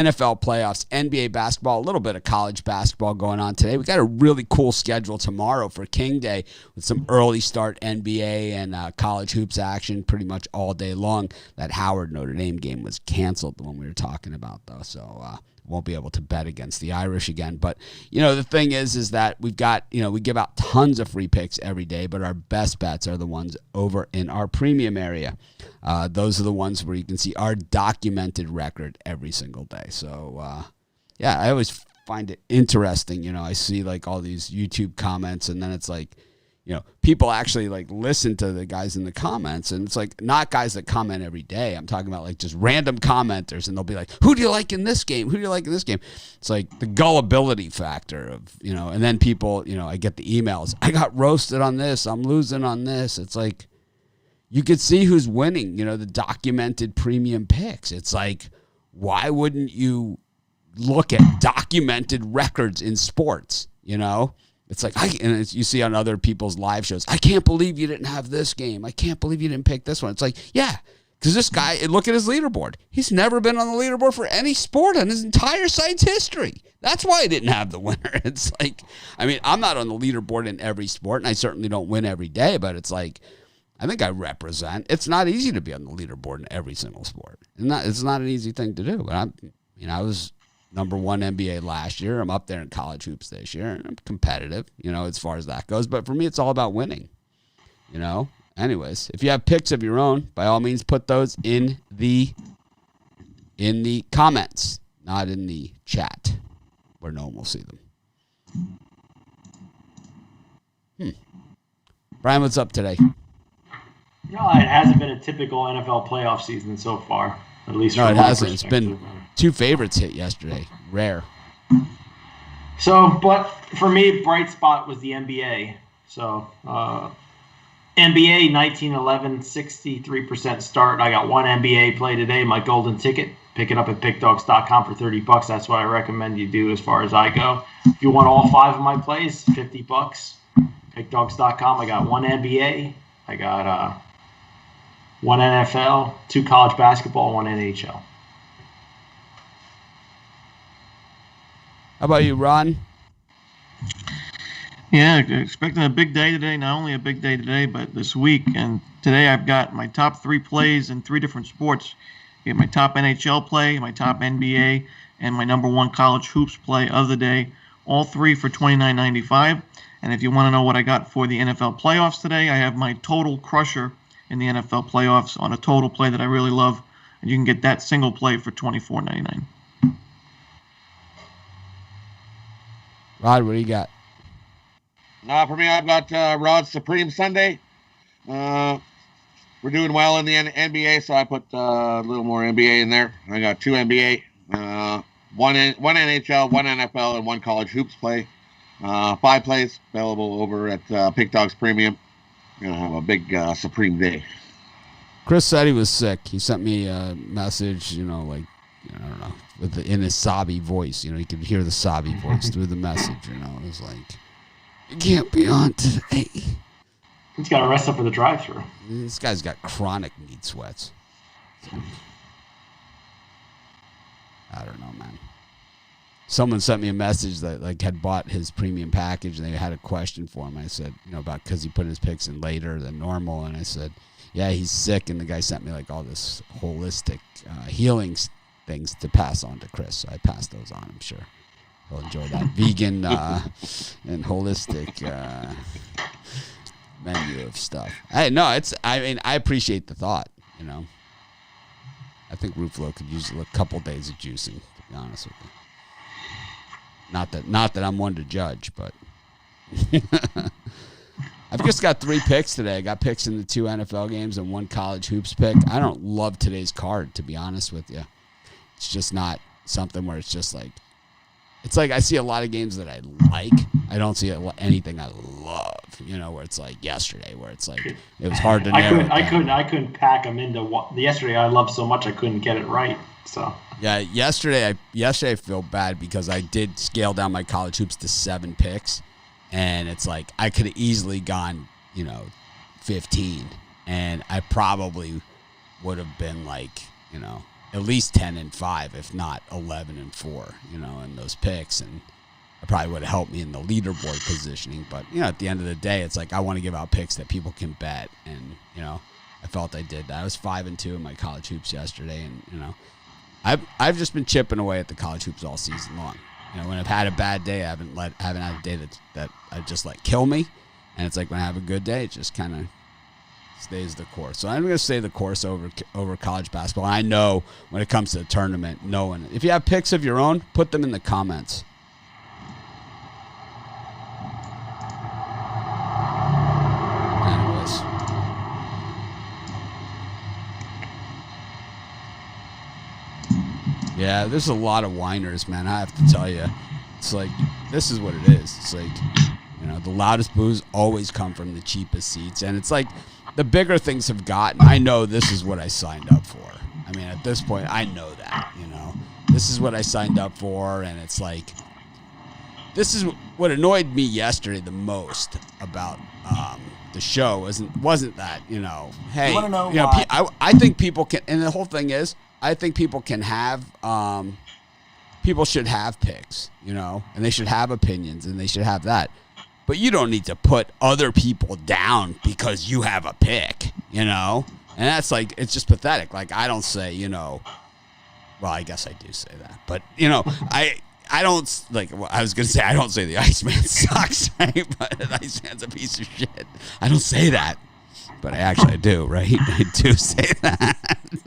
NFL playoffs, NBA basketball, a little bit of college basketball going on today. We got a really cool schedule tomorrow for King Day with some early start NBA and college hoops action pretty much all day long. That Howard Notre Dame game was canceled, the one we were talking about, though, so won't be able to bet against the Irish again. But, the thing is that we've got, we give out tons of free picks every day, but our best bets are the ones over in our premium area. Those are the ones where you can see our documented record every single day. So, I always find it interesting. I see like all these YouTube comments, and then it's like, people actually like listen to the guys in the comments, and it's like not guys that comment every day. I'm talking about like just random commenters, and they'll be like, who do you like in this game? Who do you like in this game? It's like the gullibility factor of, and then people, I get the emails. I got roasted on this. I'm losing on this. It's like, you could see who's winning, the documented premium picks. It's like, why wouldn't you look at documented records in sports, It's like, you see on other people's live shows, I can't believe you didn't have this game. I can't believe you didn't pick this one. It's like, yeah, because this guy, look at his leaderboard. He's never been on the leaderboard for any sport in his entire site's history. That's why he didn't have the winner. It's like, I'm not on the leaderboard in every sport, and I certainly don't win every day, but it's like, I think I represent. It's not easy to be on the leaderboard in every single sport. It's not an easy thing to do, but I was number one NBA last year. I'm up there in college hoops this year, and I'm competitive, as far as that goes. But for me, it's all about winning, Anyways, if you have picks of your own, by all means, put those in the comments, not in the chat, where no one will see them. Brian, what's up today? It hasn't been a typical NFL playoff season so far, at least. No, it hasn't. It's been two favorites hit yesterday. Rare. So, but for me, bright spot was the NBA. So, NBA 19-11, 63% start. I got one NBA play today, my golden ticket. Pick it up at pickdogs.com for $30. That's what I recommend you do as far as I go. If you want all 5 of my plays, $50. Pickdogs.com. I got one NBA. I got one NFL, 2 college basketball, 1 NHL. How about you, Ron? Yeah, expecting a big day today. Not only a big day today, but this week. And today I've got my top 3 plays in 3 different sports. I get my top NHL play, my top NBA, and my number 1 college hoops play of the day. All 3 for $29.95. And if you want to know what I got for the NFL playoffs today, I have my total crusher in the NFL playoffs on a total play that I really love. And you can get that single play for $24.99. Rod, what do you got? For me, I've got Rod's Supreme Sunday. We're doing well in the NBA, so I put a little more NBA in there. I got 2 NBA, one NHL, 1 NFL, and 1 college hoops play. 5 plays available over at Pick Dogs Premium. Gonna have a big Supreme day. Chris said he was sick. He sent me a message, I don't know, in his sobby voice. You could hear the sobby voice through the message. It was like, you can't be on today. He's got to rest up for the drive-thru. This guy's got chronic meat sweats. So, I don't know, man. Someone sent me a message that had bought his premium package, and they had a question for him. I said, about because he put his picks in later than normal, and I said, yeah, he's sick, and the guy sent me all this holistic healing things to pass on to Chris. So I passed those on. I'm sure he'll enjoy that vegan and holistic menu of stuff. I appreciate the thought. I think Ruffalo could use a couple days of juicing, to be honest with you. Not that I'm one to judge, but I've just got 3 picks today. I got picks in the 2 NFL games and 1 college hoops pick. I don't love today's card, to be honest with you. It's just not something where it's just like, it's like I see a lot of games that I like. I don't see anything I love, where it's like yesterday, where it's like, it was hard to narrow. I couldn't pack them into what yesterday I loved so much I couldn't get it right. So yeah, yesterday I feel bad because I did scale down my college hoops to 7 picks, and it's like I could have easily gone, 15, and I probably would have been like, at least 10-5, if not 11-4, in those picks. And it probably would have helped me in the leaderboard positioning. But, at the end of the day, it's like I want to give out picks that people can bet. And, I felt I did that. I was 5-2 in my college hoops yesterday. And, I've just been chipping away at the college hoops all season long. When I've had a bad day, I haven't had a day that I just let kill me. And it's like when I have a good day, it just kind of stays the course. So I'm going to stay the course over college basketball. And I know when it comes to the tournament, no one. If you have picks of your own, put them in the comments. Anyways. Yeah, there's a lot of whiners, man. I have to tell you. It's like, this is what it is. It's like, the loudest boos always come from the cheapest seats. And it's like, the bigger things have gotten, I know this is what I signed up for. I mean, at this point, I know that, This is what I signed up for, and it's like, this is what annoyed me yesterday the most about the show. Wasn't that, hey, I think people can, and the whole thing is, I think people can have, people should have picks, and they should have opinions, and they should have that. But you don't need to put other people down because you have a pick, And that's like, it's just pathetic. Like, I don't say, well, I guess I do say that. But, I don't, like, well, I was going to say, I don't say the Iceman sucks, right? But the Iceman's a piece of shit. I don't say that. But I actually do, right? I do say that.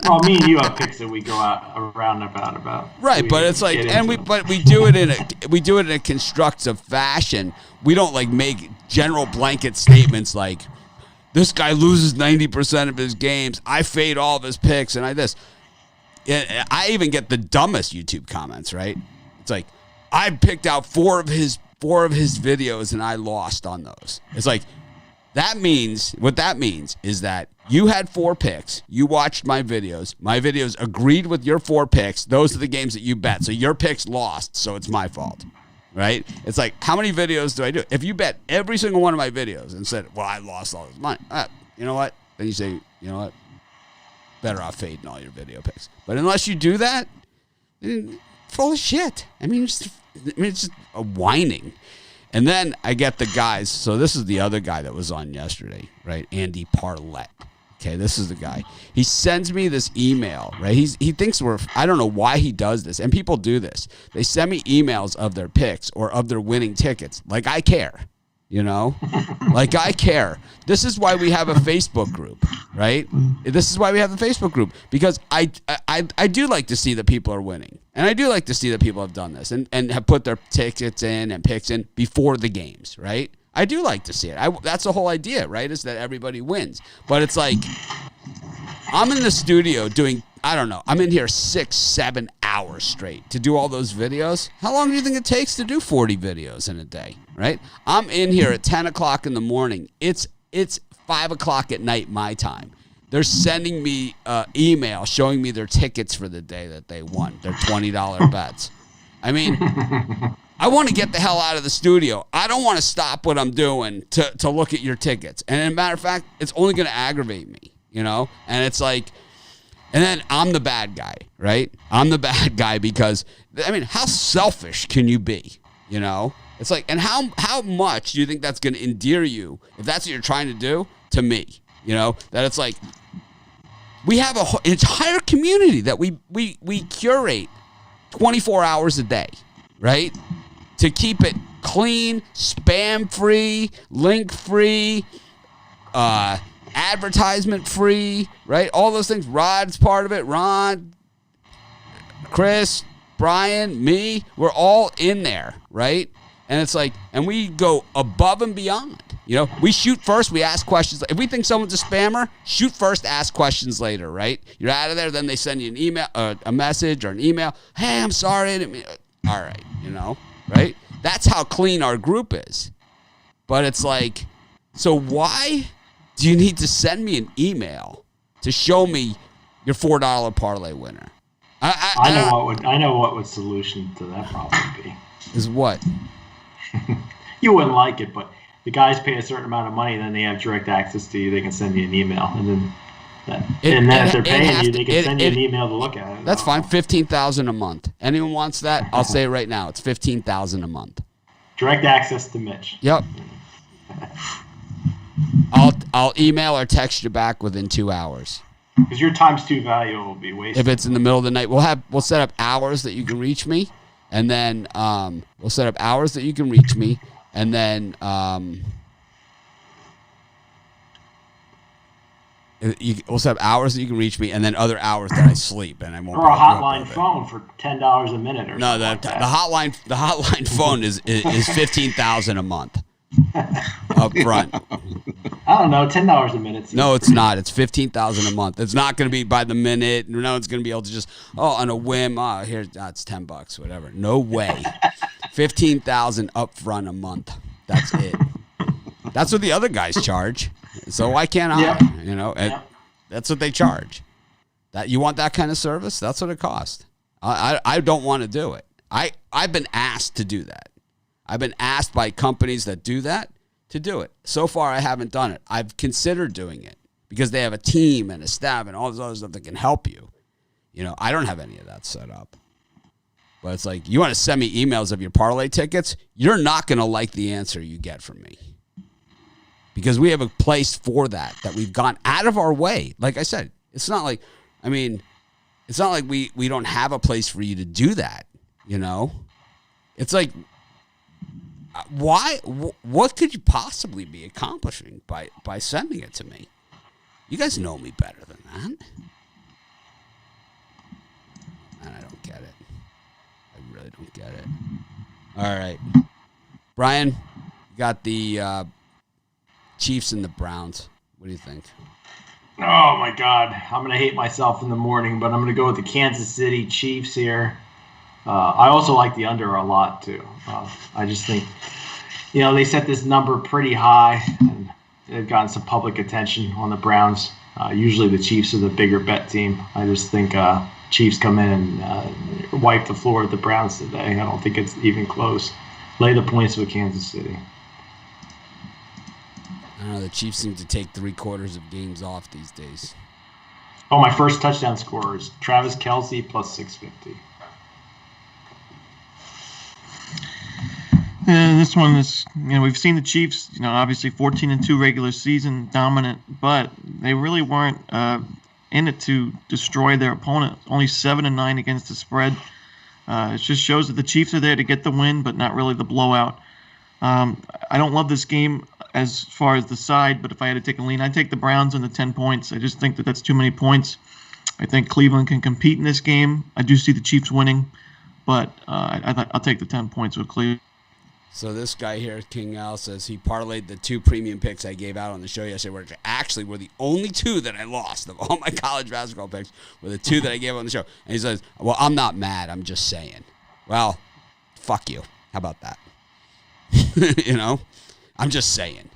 Well, me and you have picks that we go out around and about. Right, but it's like, and we do it in a constructive fashion. We don't like make general blanket statements like, this guy loses 90% of his games. I fade all of his picks, and I even get the dumbest YouTube comments, right? It's like, I picked out four of his videos, and I lost on those. It's like, what that means is that you had 4 picks. You watched my videos. My videos agreed with your 4 picks. Those are the games that you bet. So your picks lost, so it's my fault, right? It's like, how many videos do I do? If you bet every single one of my videos and said, well, I lost all this money, you know what? Then you say, you know what? Better off fading all your video picks. But unless you do that, full of shit. I mean, it's just a whining. And then I get the guys. So this is the other guy that was on yesterday, right? Andy Parlay. Okay, this is the guy. He sends me this email, right? He thinks I don't know why he does this. And people do this. They send me emails of their picks or of their winning tickets. Like I care, Like I care. This is why we have a Facebook group, right? This is why we have the Facebook group. Because I do like to see that people are winning. And I do like to see that people have done this and have put their tickets in and picks in before the games, right? I do like to see it. That's the whole idea, right? Is that everybody wins. But it's like, I'm in the studio doing, I don't know, I'm in here 6-7 hours straight to do all those videos. How long do you think it takes to do 40 videos in a day, right? I'm in here at 10 o'clock in the morning. It's 5 o'clock at night my time. They're sending me email showing me their tickets for the day that they won, their $20 bets. I mean, I want to get the hell out of the studio. I don't want to stop what I'm doing to look at your tickets. And as a matter of fact, it's only going to aggravate me, And it's like, and then I'm the bad guy, right? I'm the bad guy because, I mean, how selfish can you be, It's like, and how much do you think that's going to endear you, if that's what you're trying to do, to me? That it's like, we have an entire community that we curate 24 hours a day, right? To keep it clean, spam-free, link-free, advertisement-free, right? All those things. Rod's part of it. Ron, Chris, Brian, me, we're all in there, right? And it's like, and we go above and beyond. We shoot first, we ask questions. If we think someone's a spammer, shoot first, ask questions later, right? You're out of there, then they send you an email, a message or an email. Hey, I'm sorry. I didn't mean. All right, right? That's how clean our group is. But it's like, so why do you need to send me an email to show me your $4 parlay winner? I know what would solution to that problem be. Is what? You wouldn't like it, but the guys pay a certain amount of money, then they have direct access to you. They can send you an email, and then And then if they're paying you, they can send you an email to look at it. That's fine. $15,000 a month. Anyone wants that? I'll say it right now. It's $15,000 a month. Direct access to Mitch. Yep. I'll email or text you back within 2 hours. Because your times 2 value will be wasted. If it's in the middle of the night, we'll set up hours that you can reach me, and then we'll set up hours that you can reach me, and then we'll set up hours that you can reach me, and then other hours that I sleep, and I won't. Or a hotline phone for $10 a minute, or no, the hotline phone is $15,000 a month up front. I don't know, $10 a minute. No, it's not. It's $15,000 a month. It's not going to be by the minute. No, it's going to be able to just on a whim. It's $10, whatever. No way. $15,000 up front a month. That's it. That's what the other guys charge. So why can't I? Yep. You know, that's what they charge. That you want that kind of service? That's what it costs. I don't want to do it. I've been asked to do that. I've been asked by companies that do that to do it. So far, I haven't done it. I've considered doing it because they have a team and a staff and all this other stuff that can help you. You know, I don't have any of that set up. But it's like, you want to send me emails of your parlay tickets? You're not going to like the answer you get from me. Because we have a place for that we've gone out of our way. Like I said, it's not like we don't have a place for you to do that, you know? It's like, why? What could you possibly be accomplishing by sending it to me? You guys know me better than that. And I don't get it. I really don't get it. All right. Brian, you got the Chiefs and the Browns. What do you think? Oh, my God. I'm going to hate myself in the morning, but I'm going to go with the Kansas City Chiefs here. I also like the under a lot, too. I just think, they set this number pretty high, and they've gotten some public attention on the Browns. Usually the Chiefs are the bigger bet team. I just think Chiefs come in and wipe the floor with the Browns today. I don't think it's even close. Lay the points with Kansas City. I don't know. The Chiefs seem to take 3/4 of games off these days. Oh, my first touchdown scorer is Travis Kelce plus 650. This one is, we've seen the Chiefs, obviously 14-2 regular season dominant, but they really weren't in it to destroy their opponent. Only 7-9 against the spread. It just shows that the Chiefs are there to get the win, but not really the blowout. I don't love this game as far as the side, but if I had to take a lean, I'd take the Browns on the 10 points. I just think that that's too many points. I think Cleveland can compete in this game. I do see the Chiefs winning, but I'll take the 10 points with Cleveland. So this guy here, King Al, says he parlayed the 2 premium picks I gave out on the show yesterday, which actually were the only 2 that I lost of all my college basketball picks, were the 2 that I gave on the show. And he says, well, I'm not mad. I'm just saying. Well, fuck you. How about that? I'm just saying.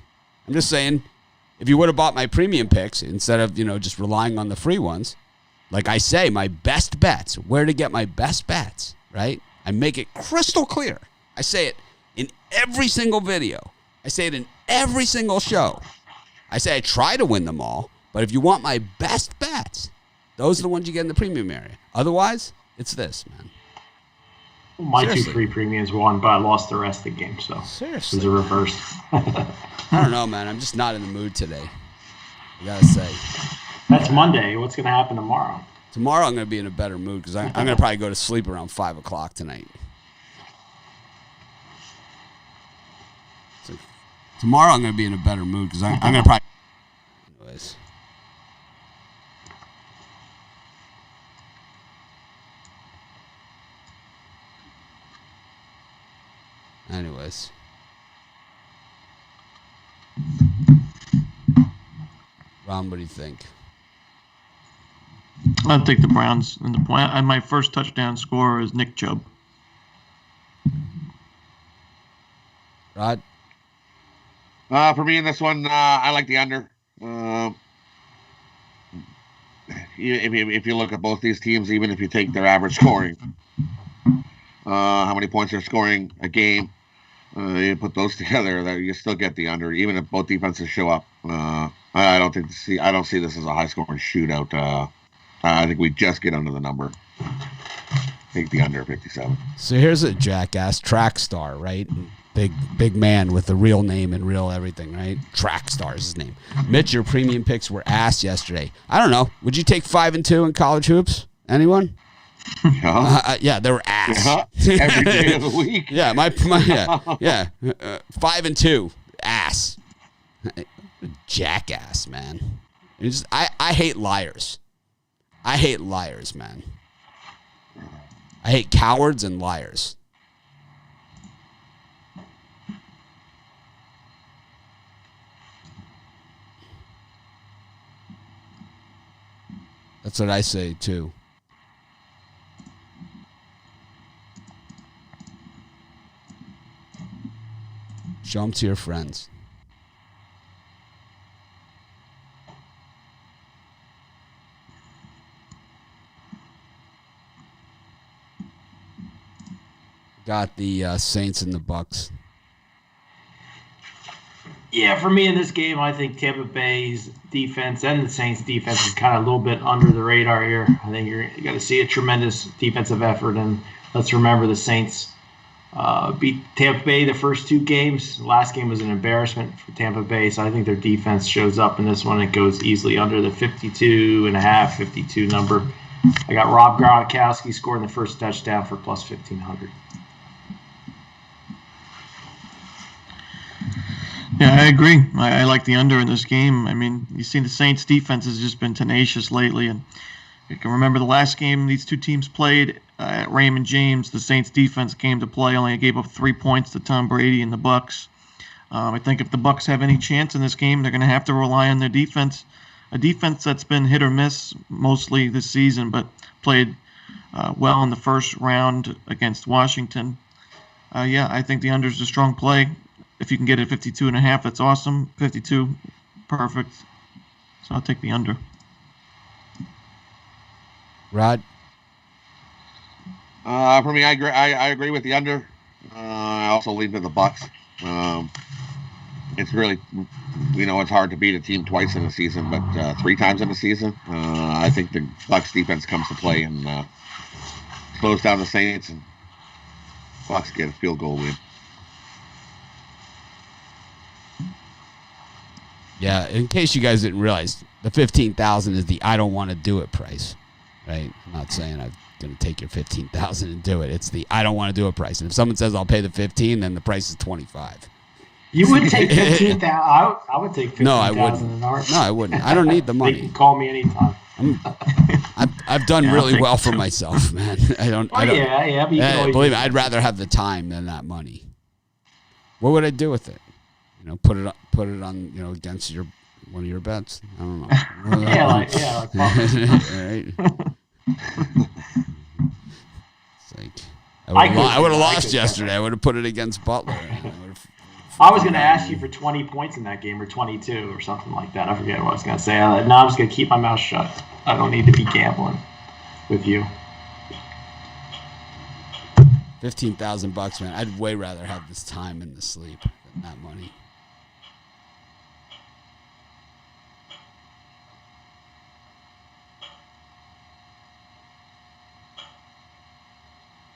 If you would have bought my premium picks instead of, just relying on the free ones, like I say, my best bets, where to get my best bets, right? I make it crystal clear. I say it in every single video. I say it in every single show. I say I try to win them all, but if you want my best bets, those are the ones you get in the premium area. Otherwise, it's this, man. My Seriously. 2 free premiums won, but I lost the rest of the game, so Seriously. it was a reverse. I don't know, man. I'm just not in the mood today. I gotta say. That's Monday. What's going to happen tomorrow? Tomorrow I'm going to be in a better mood because I'm going to probably go to sleep around 5 o'clock tonight. So, tomorrow I'm going to be in a better mood because I'm going to probably... Anyways. Ron, what do you think? I'll take the Browns and the point. And my first touchdown scorer is Nick Chubb. Rod? For me in this one, I like the under. If you look at both these teams, even if you take their average scoring, how many points they're scoring a game, you put those together, you still get the under, even if both defenses show up. I don't see this as a high scoring shootout. I think we just get under the number. Take the under 57. So here's a jackass track star, right? Big man with the real name and real everything, right? Track star is his name. Mitch, your premium picks were ass yesterday. I don't know. Would you take 5-2 in college hoops? Anyone? Yeah, they were ass. Yeah, every day of the week. Yeah, my 5-2 ass. Jackass, man. I hate liars. I hate liars, man. I hate cowards and liars. That's what I say, too. Show them to your friends. Got the Saints and the Bucks. Yeah, for me in this game, I think Tampa Bay's defense and the Saints' defense is kind of a little bit under the radar here. I think you got to see a tremendous defensive effort, and let's remember the Saints beat Tampa Bay the first two games. The last game was an embarrassment for Tampa Bay, so I think their defense shows up in this one. It goes easily under the 52.5, 52 number. I got Rob Gronkowski scoring the first touchdown for plus 1,500. Yeah, I agree. I like the under in this game. I mean, you see the Saints defense has just been tenacious lately. And you can remember the last game these two teams played at Raymond James. The Saints defense came to play, only gave up 3 points to Tom Brady and the Bucs. I think if the Bucs have any chance in this game, they're going to have to rely on their defense. A defense that's been hit or miss mostly this season, but played well in the first round against Washington. Yeah, I think the under is a strong play. If you can get it at 52.5, that's awesome. 52, perfect. So I'll take the under. Rod? For me, I agree with the under. I also lean to the Bucks. It's really, it's hard to beat a team twice in a season, but 3 times in a season. I think the Bucks defense comes to play and slows down the Saints, and Bucks get a field goal win. Yeah, in case you guys didn't realize, the 15,000 is the I don't want to do it price, right? I'm not saying I'm going to take your 15,000 and do it. It's the I don't want to do it price. And if someone says I'll pay the 15, then the price is 25 You would take 15,000. I would take 15,000. No, I wouldn't. No, I wouldn't. I don't need the money. You can call me anytime. I've done really well for myself, man. I don't. But you can always believe me, I'd rather have the time than that money. What would I do with it? Put it on, against one of your bets. I don't know. like right. It's like I would have lost yesterday. I would have put it against Butler. I was going to ask you for 20 points in that game, or 22 or something like that. I forget what I was going to say. No, I'm just going to keep my mouth shut. I don't need to be gambling with you. $15,000, man. I'd way rather have this time and the sleep than that money.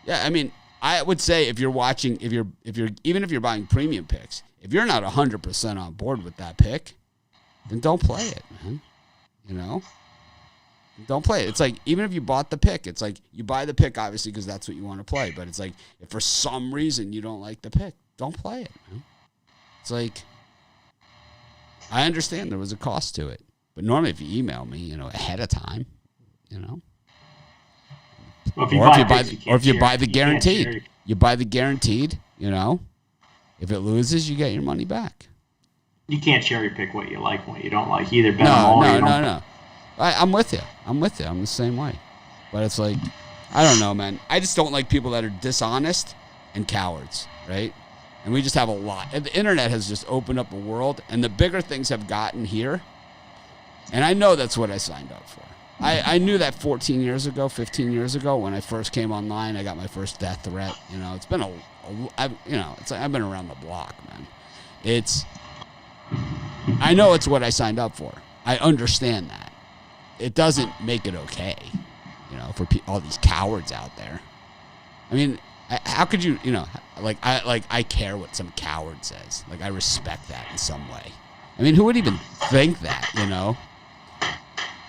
Yeah, I mean, I would say if you're watching, even if you're buying premium picks, if you're not 100% on board with that pick, then don't play it, man. Don't play it. It's like, even if you bought the pick, it's like you buy the pick obviously because that's what you want to play. But it's like, if for some reason you don't like the pick, don't play it, man. It's like, I understand there was a cost to it, but normally if you email me, ahead of time, Well, if you buy the guaranteed, if it loses, you get your money back. You can't cherry pick what you like and what you don't like either. No. I'm with you. I'm the same way. But it's like, I don't know, man. I just don't like people that are dishonest and cowards, right? And we just have a lot. And the internet has just opened up a world, and the bigger things have gotten here. And I know that's what I signed up for. I knew that 15 years ago, when I first came online, I got my first death threat. It's been it's like I've been around the block, man. I know it's what I signed up for. I understand that. It doesn't make it okay, for all these cowards out there. I mean, how could you, I care what some coward says. Like, I respect that in some way. I mean, who would even think that,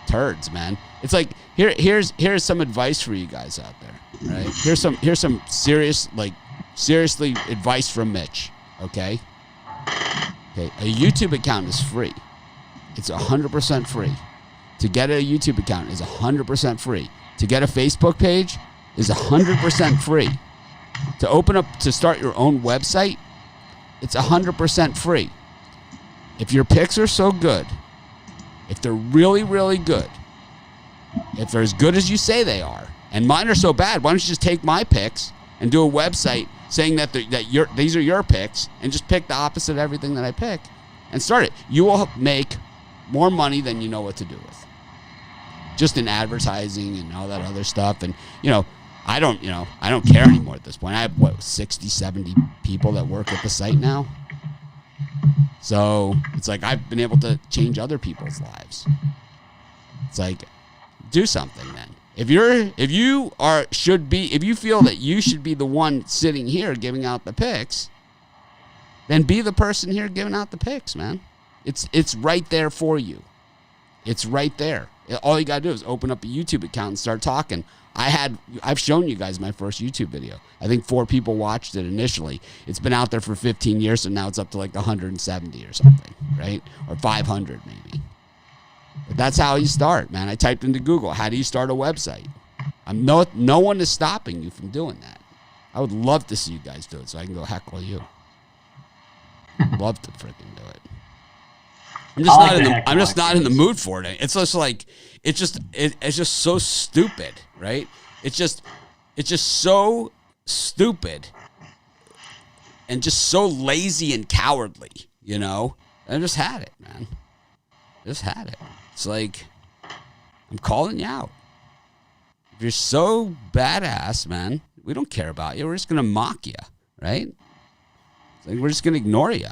Turds, man. It's like, here's some advice for you guys out there, right? Here's some seriously advice from Mitch, okay? Okay, a YouTube account is free. It's 100% free. To get a YouTube account is 100% free. To get a Facebook page is 100% free. To start your own website, it's 100% free. If your picks are so good, if they're really, really good, if they're as good as you say they are, and mine are so bad, why don't you just take my picks and do a website saying that these are your picks and just pick the opposite of everything that I pick and start it. You will make more money than you know what to do with. Just in advertising and all that other stuff. And, I don't care anymore at this point. I have, 60, 70 people that work at the site now. So it's like I've been able to change other people's lives. It's like, do something then. If you feel that you should be the one sitting here giving out the picks, then be the person here giving out the picks, man. It's right there for you. It's right there. All you gotta do is open up a YouTube account and start talking. I've shown you guys my first YouTube video. I think 4 people watched it initially. It's been out there for 15 years, and now it's up to like 170 or something, right? Or 500 maybe. But that's how you start, man. I typed into Google, how do you start a website? No one is stopping you from doing that. I would love to see you guys do it so I can go heckle you. Love to freaking do it. I'm just not in the mood for it. It's just like it's just so stupid, right? It's just so stupid and just so lazy and cowardly, I just had it, man. Just had it. It's like, I'm calling you out. If you're so badass, man, we don't care about you. We're just gonna mock you, right? It's like we're just gonna ignore you.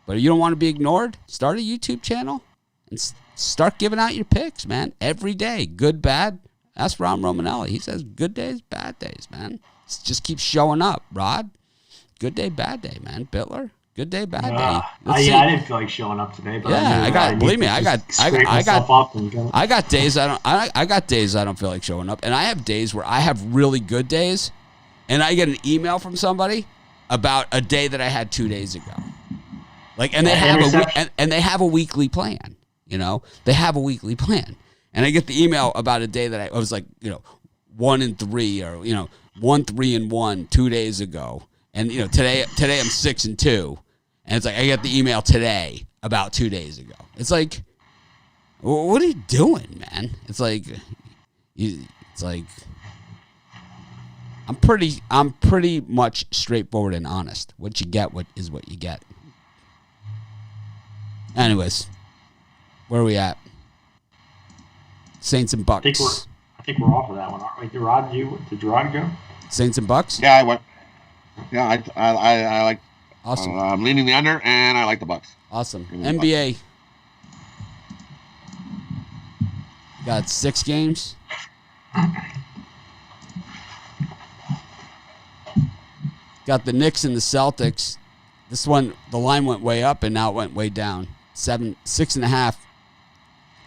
But if you don't want to be ignored, start a YouTube channel and start giving out your picks, man. Every day, good, bad. Ask Ron Romanelli. He says good days, bad days, man. Just keep showing up, Rod. Good day, bad day, man. Bittler, good day, bad day. I didn't feel like showing up today, but I got days I got days I don't feel like showing up, and I have days where I have really good days, and I get an email from somebody about a day that I had 2 days ago. Like, and they have a weekly plan, They have a weekly plan. And I get the email about a day that I was like, 1-3 or, 1-3-1 2 days ago. And, today I'm 6-2. And it's like, I get the email today about 2 days ago. It's like, what are you doing, man? It's like, I'm pretty much straightforward and honest. What you get, what you get. Anyways, where are we at? Saints and Bucks. I think we're off of that one, aren't we? Did Rod go? Saints and Bucks? Yeah, I went. Yeah, I like. Awesome. I'm leaning the under, and I like the Bucks. Awesome. NBA. Got 6 games. Got the Knicks and the Celtics. This one, the line went way up, and now it went way down. 6.5.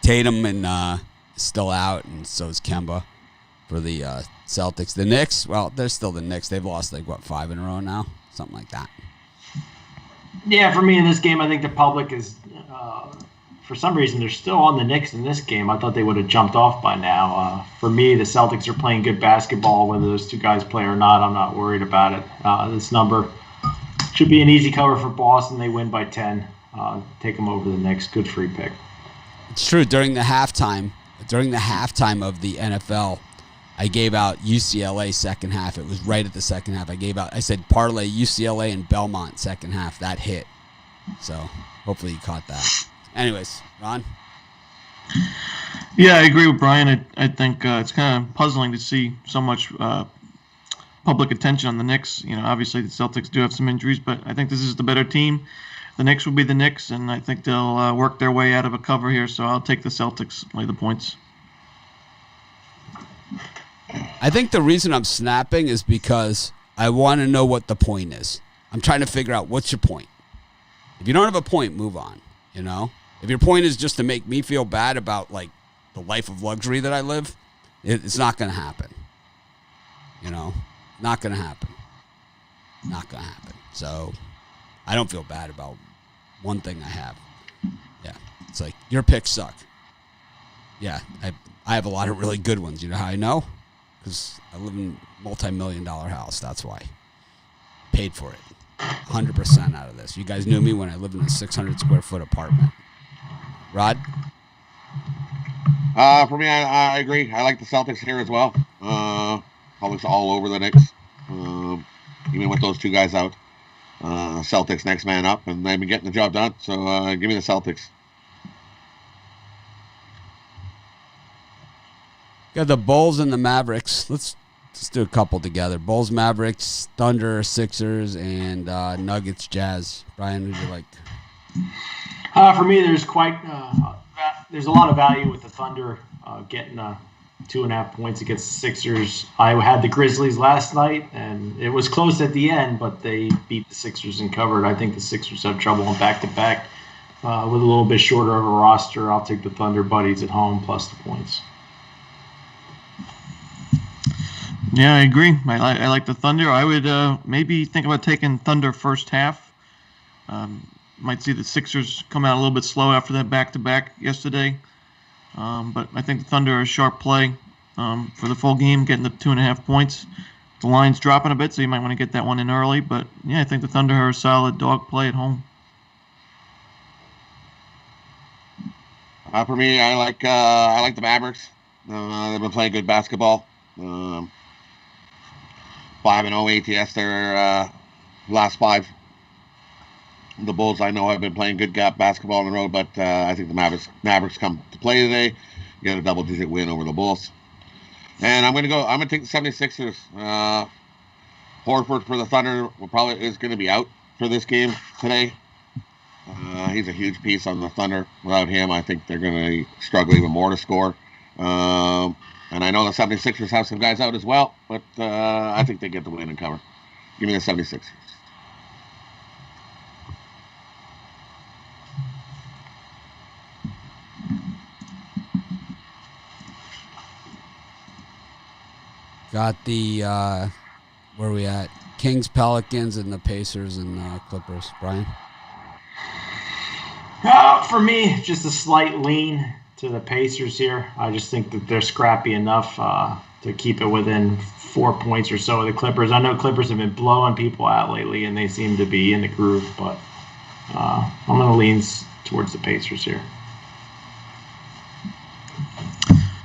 Tatum and still out, and so is Kemba for the Celtics. The Knicks, well, they're still the Knicks. They've lost 5 in a row now, something like that. Yeah, for me in this game, I think the public is, for some reason, they're still on the Knicks in this game. I thought they would have jumped off by now. For me, the Celtics are playing good basketball. Whether those 2 guys play or not, I'm not worried about it. This number should be an easy cover for Boston. They win by 10. Take them over the Knicks. Good free pick. It's true. During the halftime of the NFL, I gave out UCLA second half. It was right at the second half. I said parlay UCLA and Belmont second half. That hit. So hopefully you caught that. Anyways, Ron? Yeah, I agree with Brian. I think it's kind of puzzling to see so much public attention on the Knicks. Obviously the Celtics do have some injuries, but I think this is the better team. the Knicks will be the Knicks, and I think they'll work their way out of a cover here. So I'll take the Celtics, lay the points. I think the reason I'm snapping is because I want to know what the point is. I'm trying to figure out what's your point. If you don't have a point, move on, you know? If your point is just to make me feel bad about, like, the life of luxury that I live, it's not going to happen. You know? Not going to happen. Not going to happen. So I don't feel bad about one thing I have. Yeah. It's like, your picks suck. Yeah. I have a lot of really good ones. You know how I know? Because I live in a multi-million-dollar house. That's why. Paid for it. 100% out of this. You guys knew me when I lived in a 600-square-foot apartment. Rod? For me, I agree. I like the Celtics here as well. Celtics all over the Knicks. Even with those two guys out. Celtics next man up, and they've been getting the job done. So give me the Celtics. Got the Bulls and the Mavericks. Let's do a couple together. Bulls, Mavericks, Thunder, Sixers, and Nuggets, Jazz. Brian, who'd you like? For me, there's there's a lot of value with the Thunder getting 2.5 points against the Sixers. I had the Grizzlies last night, and it was close at the end, but they beat the Sixers and covered. I think the Sixers have trouble on back-to-back with a little bit shorter of a roster. I'll take the Thunder buddies at home plus the points. Yeah, I agree. I like the Thunder. I would maybe think about taking Thunder first half. Might see the Sixers come out a little bit slow after that back-to-back yesterday. But I think the Thunder are a sharp play for the full game, getting the 2.5 points. The line's dropping a bit, so you might want to get that one in early. But, yeah, I think the Thunder are a solid dog play at home. For me, I like the Mavericks. They've been playing good basketball. 5-0 ATS their last 5. The Bulls, I know, have been playing good basketball on the road, but I think the Mavericks come to play today. Get a double-digit win over the Bulls. And I'm going to take the 76ers. Horford for the Thunder is going to be out for this game today. He's a huge piece on the Thunder. Without him, I think they're going to struggle even more to score. And I know the 76ers have some guys out as well, but I think they get the win and cover. Give me the 76ers. Got the, where are we at? Kings, Pelicans, and the Pacers and Clippers. Brian? For me, just a slight lean to the Pacers here. I just think that they're scrappy enough to keep it within 4 points or so of the Clippers. I know Clippers have been blowing people out lately, and they seem to be in the groove, but I'm going to lean towards the Pacers here.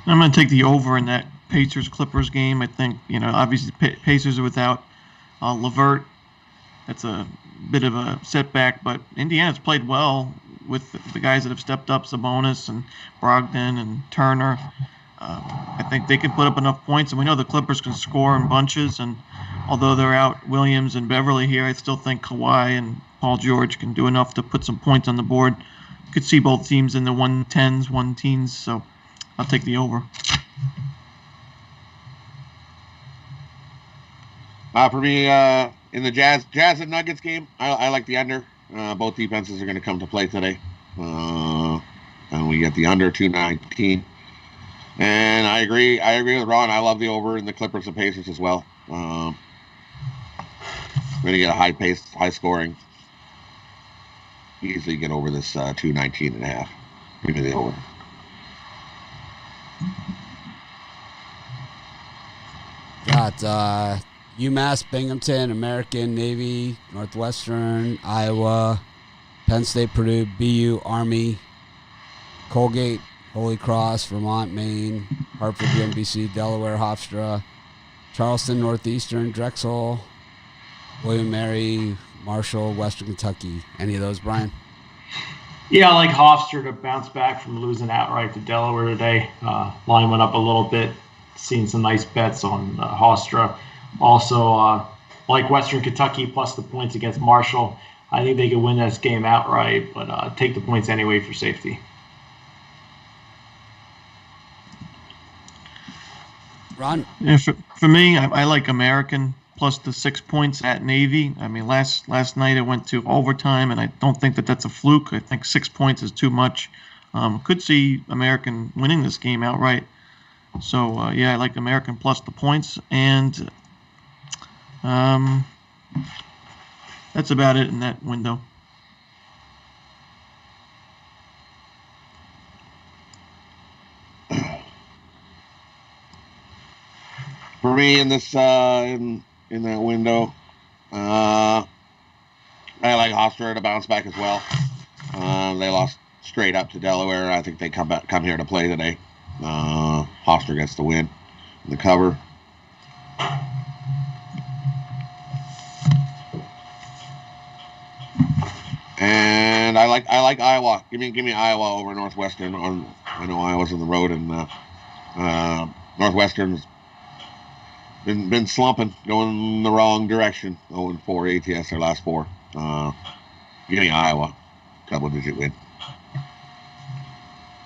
I'm going to take the over in that Pacers-Clippers game. I think, obviously Pacers are without LeVert. That's a bit of a setback, but Indiana's played well with the guys that have stepped up, Sabonis and Brogdon and Turner. I think they can put up enough points, and we know the Clippers can score in bunches, and although they're out Williams and Beverly here, I still think Kawhi and Paul George can do enough to put some points on the board. You could see both teams in the 110s, 1-teens, so I'll take the over. For me, in the Jazz and Nuggets game, I like the under. Both defenses are going to come to play today. And we get the under 219. And I agree with Ron. I love the over in the Clippers and Pacers as well. We're going to get a high pace, high scoring. Easily get over this 219.5. Give me the over. Got UMass, Binghamton, American, Navy, Northwestern, Iowa, Penn State, Purdue, BU, Army, Colgate, Holy Cross, Vermont, Maine, Hartford, UMBC, Delaware, Hofstra, Charleston, Northeastern, Drexel, William Mary, Marshall, Western Kentucky. Any of those, Brian? Yeah, I like Hofstra to bounce back from losing outright to Delaware today. Line went up a little bit. Seen some nice bets on Hofstra. Also, like Western Kentucky plus the points against Marshall. I think they could win this game outright, but take the points anyway for safety. Ron? Yeah, for me, I like American plus the 6 points at Navy. I mean, last night it went to overtime, and I don't think that's a fluke. I think 6 points is too much. Could see American winning this game outright. So, I like American plus the points. And that's about it in that window. For me, in this in that window, I like Hofstra to bounce back as well. They lost straight up to Delaware. I think they come here to play today. Hofstra gets the win, the cover. And I like Iowa. Give me Iowa over Northwestern. I know Iowa's on the road, and Northwestern's been slumping, going the wrong direction. 0-4 ATS their last 4. Give me Iowa, double-digit win.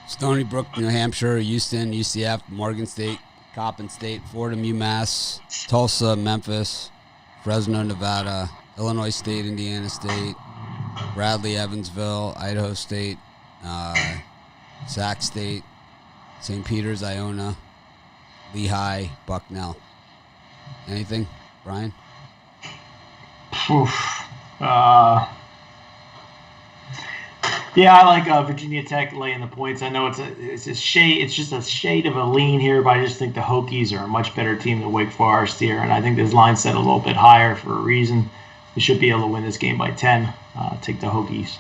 Stony Brook, New Hampshire, Houston, UCF, Morgan State, Coppin State, Fordham, UMass, Tulsa, Memphis, Fresno, Nevada, Illinois State, Indiana State, Bradley, Evansville, Idaho State, Sac State, St. Peter's, Iona, Lehigh, Bucknell. Anything, Brian? Yeah, I like Virginia Tech laying the points. I know it's a shade. It's just a shade of a lean here, but I just think the Hokies are a much better team than Wake Forest here, and I think this line's set a little bit higher for a reason. We should be able to win this game by 10. Take the Hokies.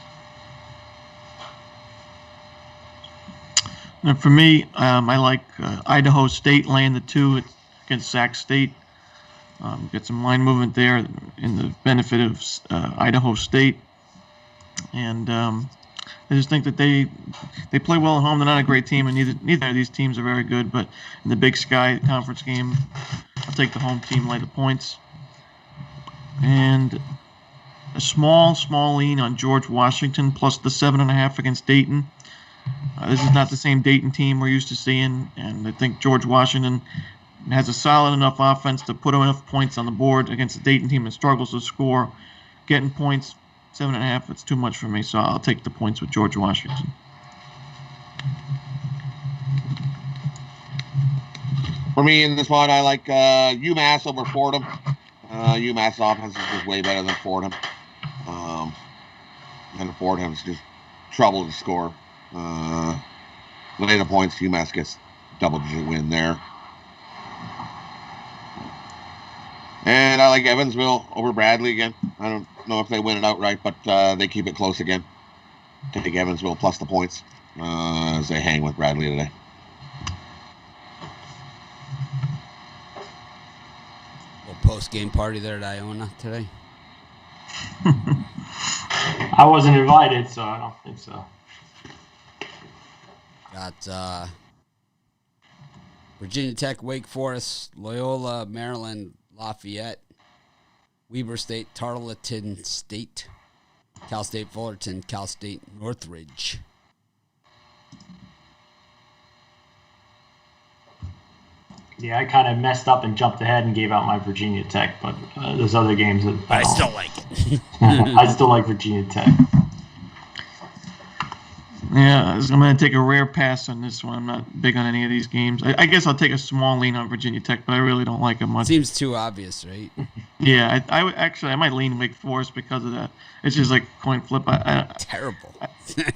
And for me, I like Idaho State laying the 2 against Sac State. Get some line movement there in the benefit of Idaho State. And I just think that they play well at home. They're not a great team, and neither of these teams are very good. But in the Big Sky Conference game, I'll take the home team, lay the points. And a small lean on George Washington plus the 7.5 against Dayton. This is not the same Dayton team we're used to seeing, and I think George Washington has a solid enough offense to put enough points on the board against the Dayton team that struggles to score. Getting points, 7.5, it's too much for me, so I'll take the points with George Washington. For me in this one, I like UMass over Fordham. UMass offense is just way better than Fordham. And Fordham's just trouble to score. Lay the points, UMass gets double-digit win there. And I like Evansville over Bradley again. I don't know if they win it outright, but they keep it close again. Take Evansville plus the points as they hang with Bradley today. Post-game party there at Iona today? I wasn't invited, so I don't think so. Got Virginia Tech, Wake Forest, Loyola, Maryland, Lafayette, Weber State, Tarleton State, Cal State Fullerton, Cal State Northridge. Yeah, I kind of messed up and jumped ahead and gave out my Virginia Tech, but there's other games that I still like it. I still like Virginia Tech. Yeah, I'm going to take a rare pass on this one. I'm not big on any of these games. I guess I'll take a small lean on Virginia Tech, but I really don't like it much. Seems too obvious, right? Yeah, I might lean Wake Forest because of that. It's just like a coin flip. Terrible.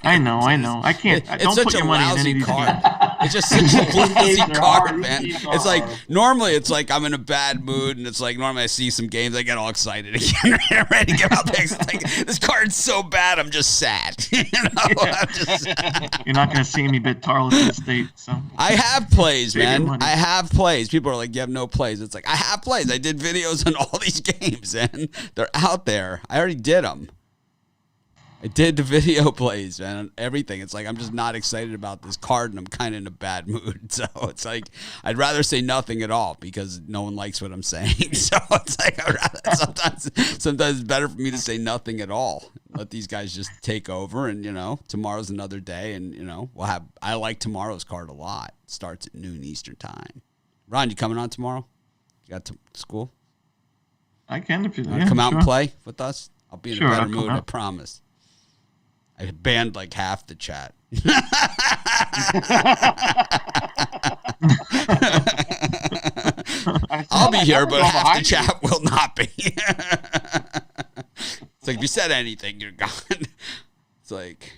I know. I can't. It's don't such put a your money in any lousy of these card. games. It's just such a lousy They're card, hard. man. These It's like are- normally it's like I'm in a bad mood, and it's like normally I see some games, I get all excited again, ready to give out picks. It's like this card's so bad, I'm just sad. I'm just sad. You're not going to see me bet Tarleton State. So I have plays, Save your man. money. I have plays. People are like, you have no plays. It's like I have plays. I did videos on all these games, and they're out there. I already did them. I did the video plays, man, everything. It's like I'm just not excited about this card, and I'm kind of in a bad mood. So it's like I'd rather say nothing at all because no one likes what I'm saying. So it's like I'd rather, sometimes it's better for me to say nothing at all. Let these guys just take over, and tomorrow's another day, and we'll have. I like tomorrow's card a lot. Starts at noon Eastern time. Ron, you coming on tomorrow? You got to school? I can if you come out and play with us. I'll be in a better I'll mood. I promise. I banned like half the chat. I'll be here, but half the chat will not be. It's like if you said anything, you're gone. It's like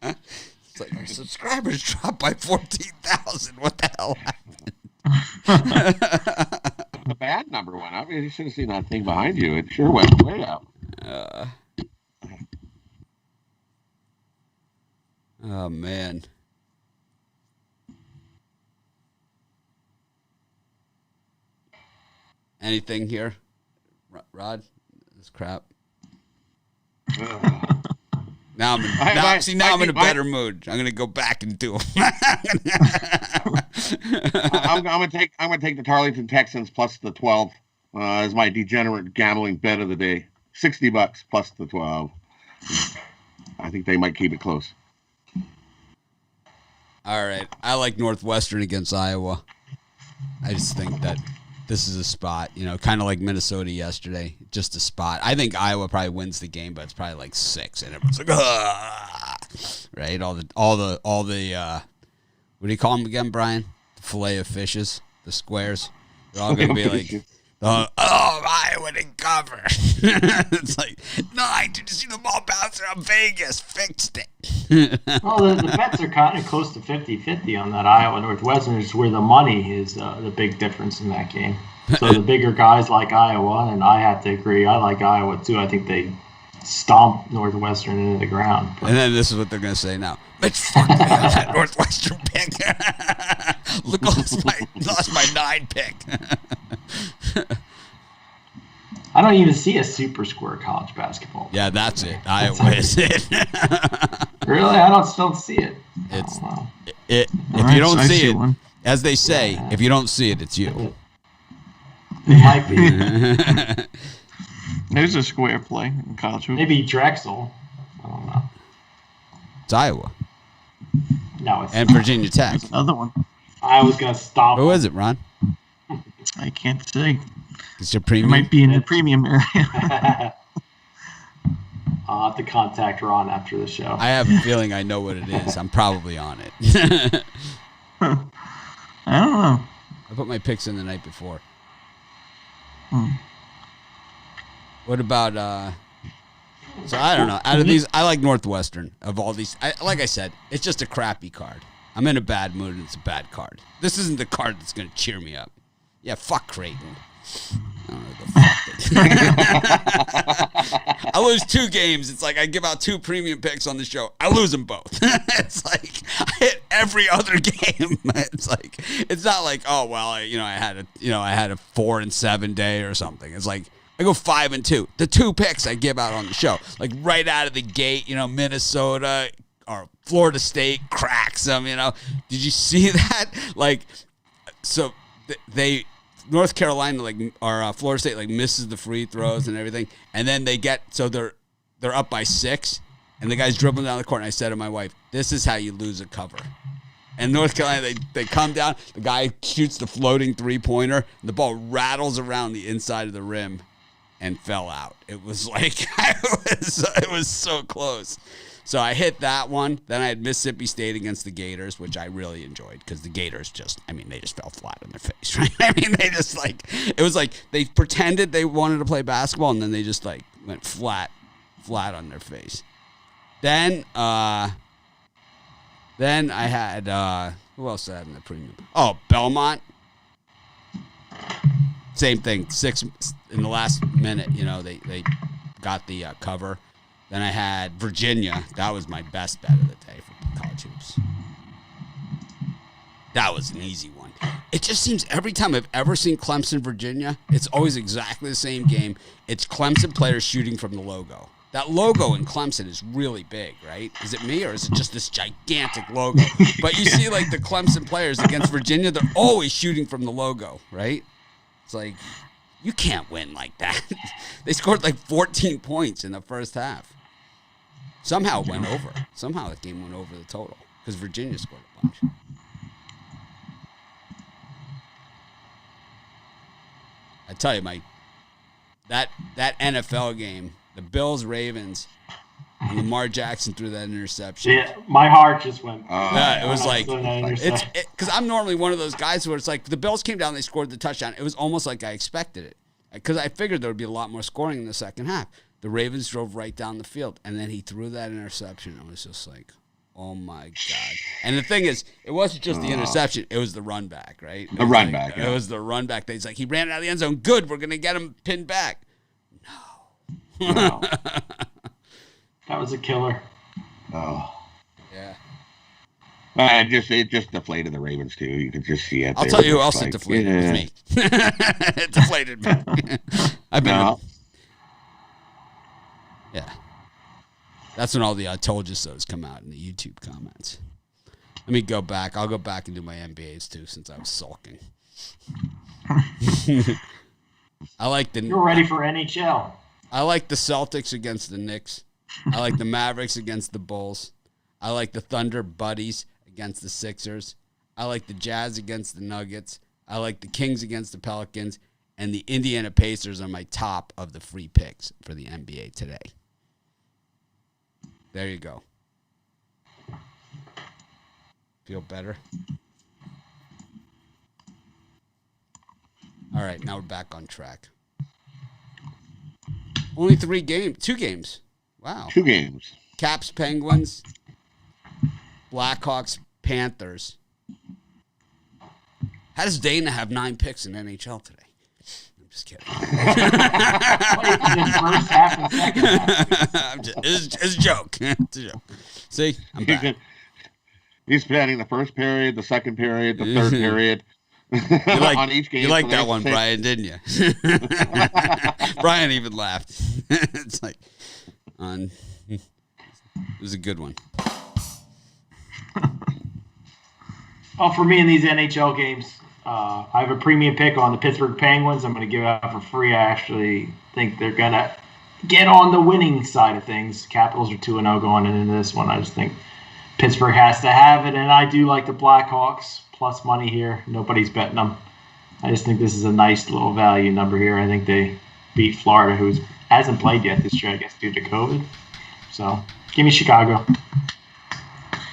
our subscribers dropped by 14,000. What the hell happened? The bad number went up. You should have seen that thing behind you. It sure went way up. Oh, man. Anything here? Rod? This crap. Now I'm in a better mood. I'm gonna go back and do them. I'm gonna take the Tarleton Texans plus the 12 as my degenerate gambling bet of the day. $60 plus the 12. I think they might keep it close. All right, I like Northwestern against Iowa. I just think that this is a spot, kind of like Minnesota yesterday, just a spot. I think Iowa probably wins the game, but it's probably like 6, and everyone's like, right? All the what do you call them again, Brian? The fillet of fishes, the squares. They're all gonna be like, Iowa didn't cover. It's like, did you see the ball bounce around Vegas? Fixed it. Well, the bets are kind of close to 50-50 on that Iowa Northwestern, is where the money is the big difference in that game. So the bigger guys like Iowa, and I have to agree, I like Iowa too. I think they stomp Northwestern into the ground. And then this is what they're going to say now. Mitch fucked me on that Northwestern pick. Look, lost my 9 pick. I don't even see a super square college basketball. Yeah, that's it. Iowa is it. Really? I don't see it. If you don't see it, as they say, if you don't see it, it's you. It might be. There's a square play in college hoops. Maybe Drexel. I don't know. It's Iowa. No, it's and not. Virginia Tech. There's another one. I was going to stop. Who is it, Ron? I can't say. It's your It premium. might be in the premium area. I'll have to contact Ron after the show. I have a feeling I know what it is. I'm probably on it. I don't know. I put my picks in the night before. Hmm. What about so I don't know. Out of these, I like Northwestern. Of all these, like I said, it's just a crappy card. I'm in a bad mood, and it's a bad card. This isn't the card that's going to cheer me up. Yeah, fuck Creighton. I don't know the fuck. I lose 2 games. It's like I give out 2 premium picks on the show. I lose them both. It's like I hit every other game. It's like it's not like, oh well, I had a 4-7 day or something. It's like I go 5-2. The 2 picks I give out on the show, like right out of the gate, Minnesota or Florida State cracks them. Did you see that? Like, so they. North Carolina or Florida State misses the free throws and everything, and then they're up by 6, and the guy's dribbling down the court. And I said to my wife, "This is how you lose a cover." And North Carolina, they come down, the guy shoots the floating 3-pointer, and the ball rattles around the inside of the rim, and fell out. It was like it was so close. So I hit that one. Then I had Mississippi State against the Gators, which I really enjoyed because the Gators they just fell flat on their face, right? They just it was like they pretended they wanted to play basketball, and then they just went flat on their face. Then I had, who else did I have in the premium? Oh, Belmont. Same thing, 6 in the last minute, they got the cover. Then I had Virginia. That was my best bet of the day for college hoops. That was an easy one. It just seems every time I've ever seen Clemson, Virginia, it's always exactly the same game. It's Clemson players shooting from the logo. That logo in Clemson is really big, right? Is it me or is it just this gigantic logo? But you see, like, the Clemson players against Virginia, they're always shooting from the logo, right? It's like, you can't win like that. They scored like 14 points in the first half. Somehow it went over. Somehow that game went over the total because Virginia scored a bunch. I tell you, Mike, that NFL game, the Bills-Ravens, and Lamar Jackson threw that interception. Yeah, my heart just went. It was like, it's because I'm normally one of those guys where it's like the Bills came down, they scored the touchdown. It was almost like I expected it because I figured there would be a lot more scoring in the second half. The Ravens drove right down the field, and then he threw that interception. It was just like, oh my God. And the thing is, it wasn't just the interception, it was the run back, right? The run back. It was the run back. He's like, he ran out of the end zone. Good, we're going to get him pinned back. No. That was a killer. Oh. Yeah. It just deflated the Ravens too. You could just see it. I'll tell you who else it deflated. It was me. It deflated me. I've been. Yeah. That's when all the I told you so's come out in the YouTube comments. Let me go back. I'll go back and do my NBAs too since I was sulking. I like the. You're ready for NHL. I like the Celtics against the Knicks. I like the Mavericks against the Bulls. I like the Thunder Buddies against the Sixers. I like the Jazz against the Nuggets. I like the Kings against the Pelicans. And the Indiana Pacers are my top of the free picks for the NBA today. There you go. Feel better? All right, now we're back on track. Only 2 games. Wow. 2 games. Caps, Penguins, Blackhawks, Panthers. How does Dana have 9 picks in NHL today? I'm just kidding. First half and second half. It's a joke. It's a joke. See, I'm back. He's betting the first period, the second period, the third period. On each game. You liked that one, Brian, didn't you? Brian even laughed. It's like, it was a good one. Well, for me in these NHL games, I have a premium pick on the Pittsburgh Penguins. I'm going to give it out for free. I actually think they're going to get on the winning side of things. Capitals are 2-0 going into this one. I just think Pittsburgh has to have it, and I do like the Blackhawks plus money here. Nobody's betting them. I just think this is a nice little value number here. I think they beat Florida, who hasn't played yet this year, I guess, due to COVID. So, give me Chicago.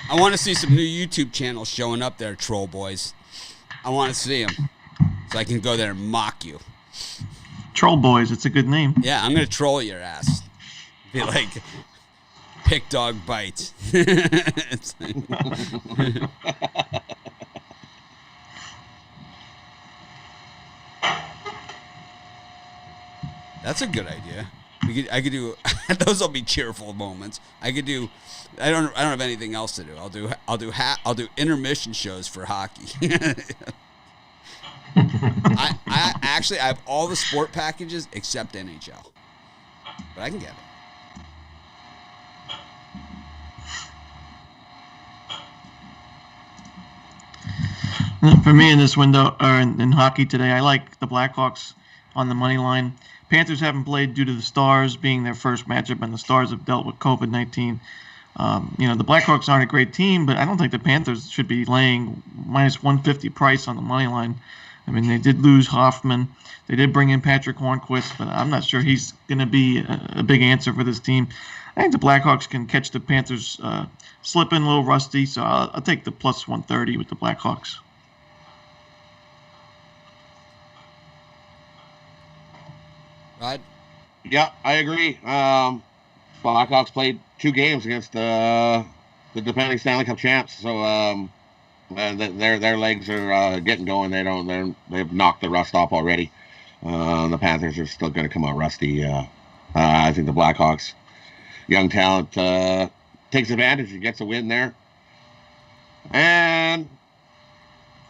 I want to see some new YouTube channels showing up there, troll boys. I want to see them so I can go there and mock you. Troll Boys, it's a good name. Yeah, I'm going to troll your ass. Be like, pick dog bites. It's like, that's a good idea. I could do those will be cheerful moments. I don't have anything else to do. I'll do intermission shows for hockey. I actually have all the sport packages except NHL. But I can get it. For me in this window, or in hockey today, I like the Blackhawks on the money line. Panthers haven't played due to the Stars being their first matchup, and the Stars have dealt with COVID-19. The Blackhawks aren't a great team, but I don't think the Panthers should be laying minus 150 price on the money line. I mean, they did lose Hoffman. They did bring in Patrick Hornquist, but I'm not sure he's going to be a big answer for this team. I think the Blackhawks can catch the Panthers slipping, a little rusty, so I'll take the plus 130 with the Blackhawks. Rod? Yeah, I agree. Blackhawks played 2 games against the defending Stanley Cup champs, so their legs are getting going. They've knocked the rust off already. The Panthers are still going to come out rusty. I think the Blackhawks, young talent, takes advantage and gets a win there. And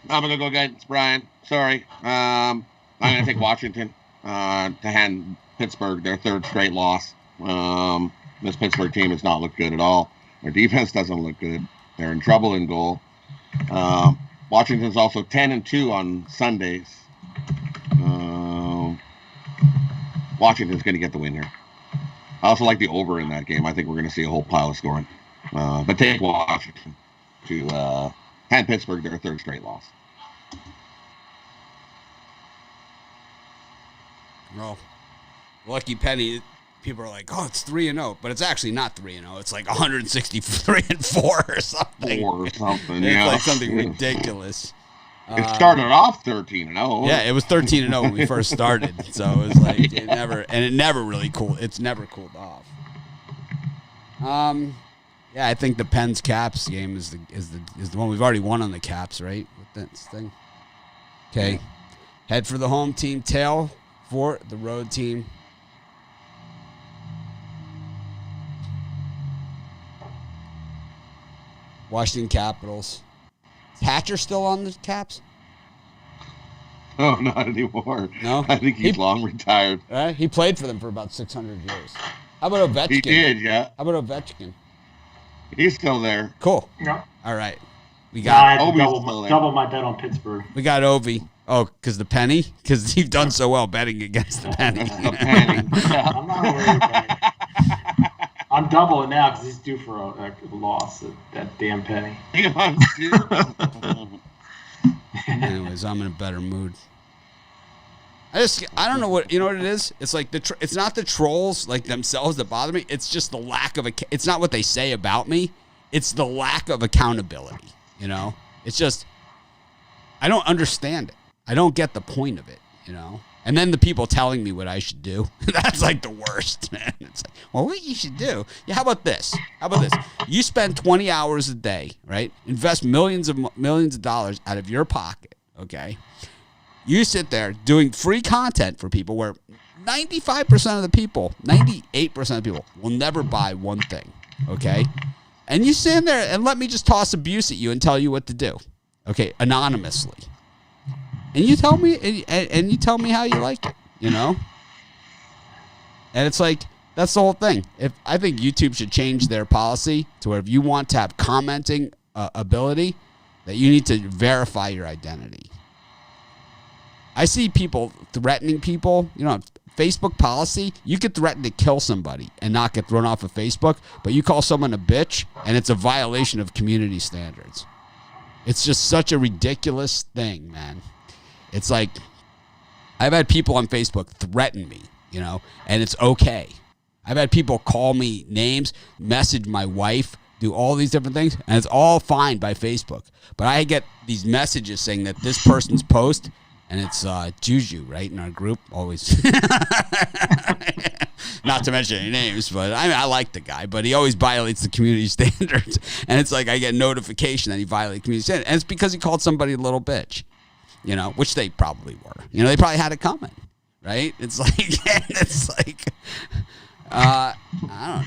I'm gonna go against Brian. Sorry. I'm gonna take Washington to hand Pittsburgh their third straight loss. This Pittsburgh team has not looked good at all. Their defense doesn't look good. They're in trouble in goal. Washington's also 10-2 on Sundays. Washington's going to get the win here. I also like the over in that game. I think we're going to see a whole pile of scoring. But take Washington to hand Pittsburgh their third straight loss. Well, lucky penny. People are like, "Oh, it's 3-0," but it's actually not 3-0. It's like 163-4 or something. Yeah, it's like something ridiculous. It started off 13-0. Yeah, it was 13-0 when we first started. So it was like it never really cooled. It's never cooled off. Yeah, I think the Pens Caps game is the one we've already won on the Caps, right? With this thing. Okay, head for the home team, tail for the road team. Washington Capitals. Is Hatcher still on the Caps? No, not anymore. No? I think he's long retired. He played for them for about 600 years. How about Ovechkin? He did, yeah. How about Ovechkin? He's still there. Cool. Yeah. All right. We I got had to double my bet on Pittsburgh. We got Ovi. Oh, because the penny? Because you've done so well betting against the penny. The penny. Yeah, I'm not worried about it. I'm doubling now because he's due for a loss. That damn penny. Anyways, I'm in a better mood. I don't know what you know what it is. It's like it's not the trolls like themselves that bother me. It's just the lack of it's not what they say about me. It's the lack of accountability. You know, it's just I don't understand it. I don't get the point of it. You know. And then the people telling me what I should do. That's like the worst, man. It's like, well, what you should do? Yeah, how about this? You spend 20 hours a day, right? Invest millions of dollars out of your pocket, okay? You sit there doing free content for people where 95% of the people, 98% of the people will never buy one thing, okay? And you stand there and let me just toss abuse at you and tell you what to do, okay, anonymously. And you tell me, and you tell me how you like it, you know. And it's like that's the whole thing. I think YouTube should change their policy to where if you want to have commenting ability, that you need to verify your identity. I see people threatening people. You know, Facebook policy. You could threaten to kill somebody and not get thrown off of Facebook, but you call someone a bitch, and it's a violation of community standards. It's just such a ridiculous thing, man. It's like I've had people on Facebook threaten me, you know, and it's okay. I've had people call me names, message my wife, do all these different things, and it's all fine by Facebook. But I get these messages saying that this person's post, and it's Juju, right, in our group, always. Not to mention any names, but I like the guy, but he always violates the community standards. And it's like I get notification that he violated community standards, and it's because he called somebody a little bitch. You know, which they probably were. You know, they probably had it coming, right? It's like, I don't know.